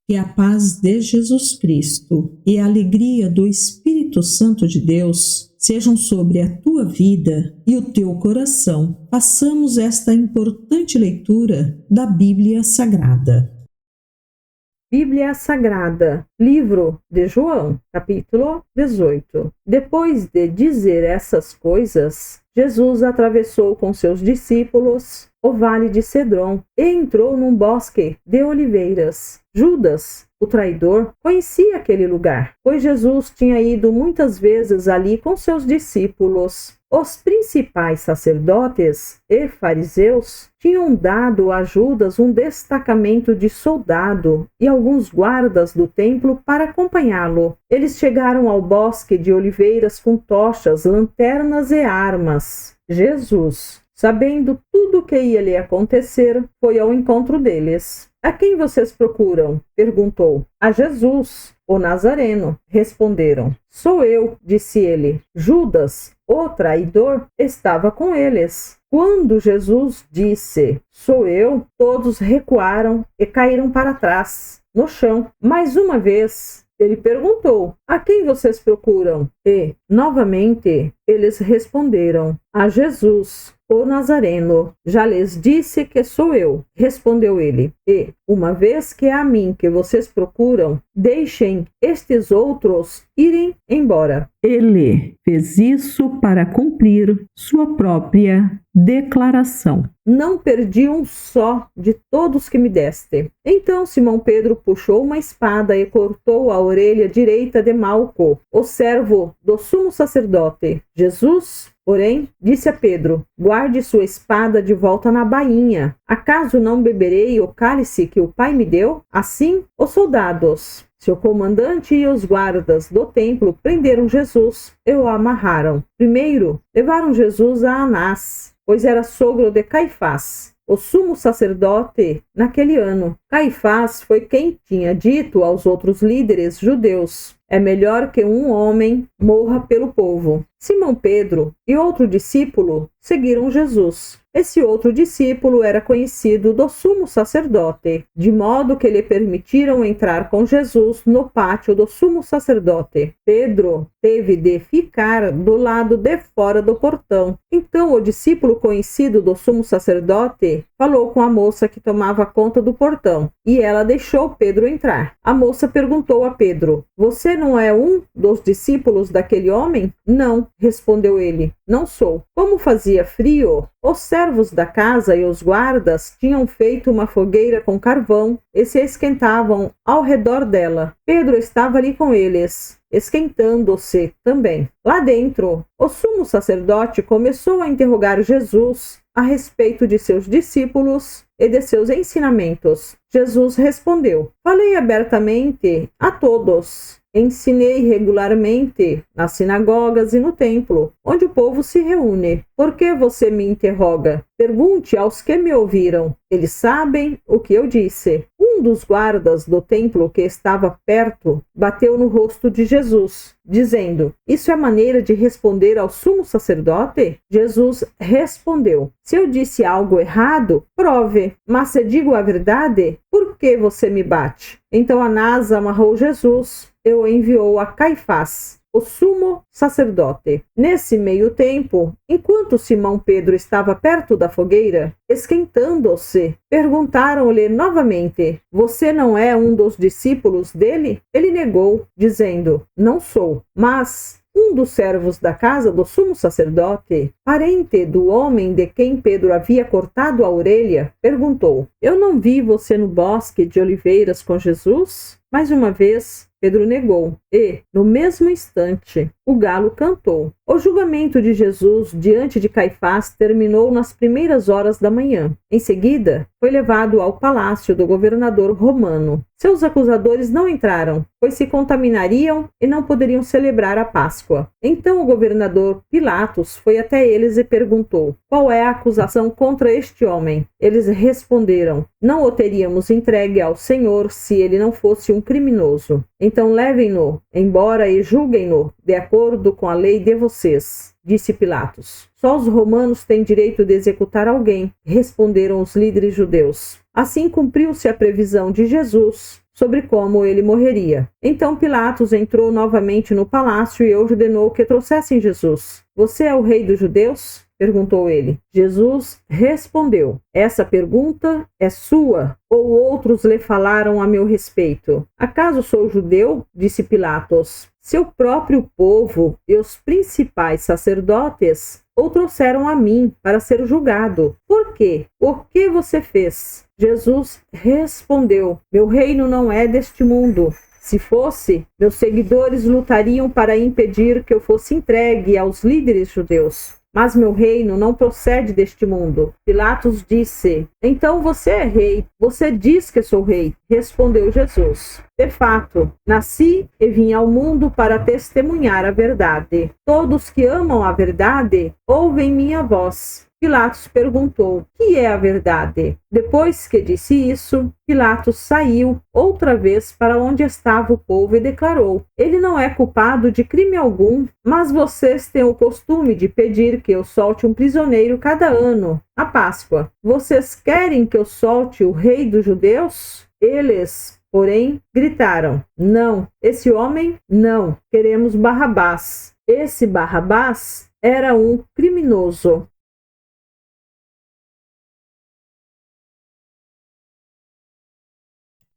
Que a paz de Jesus Cristo e a alegria do Espírito Santo de Deus sejam sobre a tua vida e o teu coração. Façamos esta importante leitura da Bíblia Sagrada. Bíblia Sagrada, livro de João, capítulo 18. Depois de dizer essas coisas, Jesus atravessou com seus discípulos o vale de Cedron e entrou num bosque de oliveiras. Judas, o traidor, conhecia aquele lugar, pois Jesus tinha ido muitas vezes ali com seus discípulos. Os principais sacerdotes e fariseus tinham dado a Judas um destacamento de soldado e alguns guardas do templo para acompanhá-lo. Eles chegaram ao bosque de oliveiras com tochas, lanternas e armas. Jesus, sabendo tudo o que ia lhe acontecer, foi ao encontro deles. A quem vocês procuram? Perguntou. A Jesus, o Nazareno, responderam. Sou eu, disse ele. Judas, o traidor, estava com eles. Quando Jesus disse, sou eu, todos recuaram e caíram para trás, no chão. Mais uma vez, ele perguntou, a quem vocês procuram? E, novamente, eles responderam, a Jesus, o Nazareno. Já lhes disse que sou eu, respondeu ele. E, uma vez que é a mim que vocês procuram, deixem estes outros irem embora. Ele fez isso para cumprir sua própria declaração. Não perdi um só de todos que me deste. Então Simão Pedro puxou uma espada e cortou a orelha direita de Malco, o servo do sumo sacerdote. Jesus, porém, disse a Pedro, guarde sua espada de volta na bainha. Acaso não beberei o cálice que o Pai me deu? Assim, os soldados, seu comandante e os guardas do templo prenderam Jesus e o amarraram. Primeiro, levaram Jesus a Anás, pois era sogro de Caifás, o sumo sacerdote naquele ano. Caifás foi quem tinha dito aos outros líderes judeus, é melhor que um homem morra pelo povo. Simão Pedro e outro discípulo seguiram Jesus. Esse outro discípulo era conhecido do sumo sacerdote, de modo que lhe permitiram entrar com Jesus no pátio do sumo sacerdote. Pedro teve de ficar do lado de fora do portão. Então o discípulo conhecido do sumo sacerdote falou com a moça que tomava conta do portão, e ela deixou Pedro entrar. A moça perguntou a Pedro, você não é um dos discípulos daquele homem? Não, respondeu ele, não sou. Como fazia frio, os servos da casa e os guardas tinham feito uma fogueira com carvão e se esquentavam ao redor dela. Pedro estava ali com eles, esquentando-se também. Lá dentro, o sumo sacerdote começou a interrogar Jesus a respeito de seus discípulos e de seus ensinamentos. Jesus respondeu, falei abertamente a todos. Ensinei regularmente nas sinagogas e no templo, onde o povo se reúne. Por que você me interroga? Pergunte aos que me ouviram. Eles sabem o que eu disse. Um dos guardas do templo que estava perto bateu no rosto de Jesus, dizendo, isso é maneira de responder ao sumo sacerdote? Jesus respondeu, se eu disse algo errado, prove, mas se digo a verdade, por que você me bate? Então Anás amarrou Jesus e o enviou a Caifás, o sumo sacerdote. Nesse meio tempo, enquanto Simão Pedro estava perto da fogueira, esquentando-se, perguntaram-lhe novamente, você não é um dos discípulos dele? Ele negou, dizendo, não sou, mas um dos servos da casa do sumo sacerdote, parente do homem de quem Pedro havia cortado a orelha, perguntou, eu não vi você no bosque de oliveiras com Jesus? Mais uma vez, Pedro negou e, no mesmo instante, o galo cantou. O julgamento de Jesus diante de Caifás terminou nas primeiras horas da manhã. Em seguida, foi levado ao palácio do governador romano. Seus acusadores não entraram, pois se contaminariam e não poderiam celebrar a Páscoa. Então o governador Pilatos foi até eles e perguntou, qual é a acusação contra este homem? Eles responderam, não o teríamos entregue ao Senhor se ele não fosse um criminoso. Então levem-no embora e julguem-no de acordo com a lei de vocês, disse Pilatos. Só os romanos têm direito de executar alguém, responderam os líderes judeus. Assim cumpriu-se a previsão de Jesus. sobre como ele morreria. Então Pilatos entrou novamente no palácio e ordenou que trouxessem Jesus. Você é o rei dos judeus? Perguntou ele. Jesus respondeu: essa pergunta é sua, ou outros lhe falaram a meu respeito? Acaso sou judeu? Disse Pilatos. Seu próprio povo e os principais sacerdotes o trouxeram a mim para ser julgado. Por quê? Por que você fez? Jesus respondeu: meu reino não é deste mundo. Se fosse, meus seguidores lutariam para impedir que eu fosse entregue aos líderes judeus. Mas meu reino não procede deste mundo. Pilatos disse: então você é rei. Você diz que sou rei. Respondeu Jesus: de fato, nasci e vim ao mundo para testemunhar a verdade. Todos que amam a verdade ouvem minha voz. Pilatos perguntou: que é a verdade? Depois que disse isso, Pilatos saiu outra vez para onde estava o povo e declarou: ele não é culpado de crime algum, mas vocês têm o costume de pedir que eu solte um prisioneiro cada ano, à Páscoa. Vocês querem que eu solte o rei dos judeus? Eles, porém, gritaram: não, esse homem não, queremos Barrabás. Esse Barrabás era um criminoso.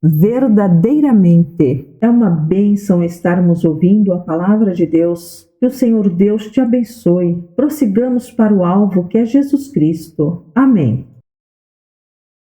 Verdadeiramente é uma bênção estarmos ouvindo a palavra de Deus. Que o Senhor Deus te abençoe. Prossigamos para o alvo que é Jesus Cristo. Amém.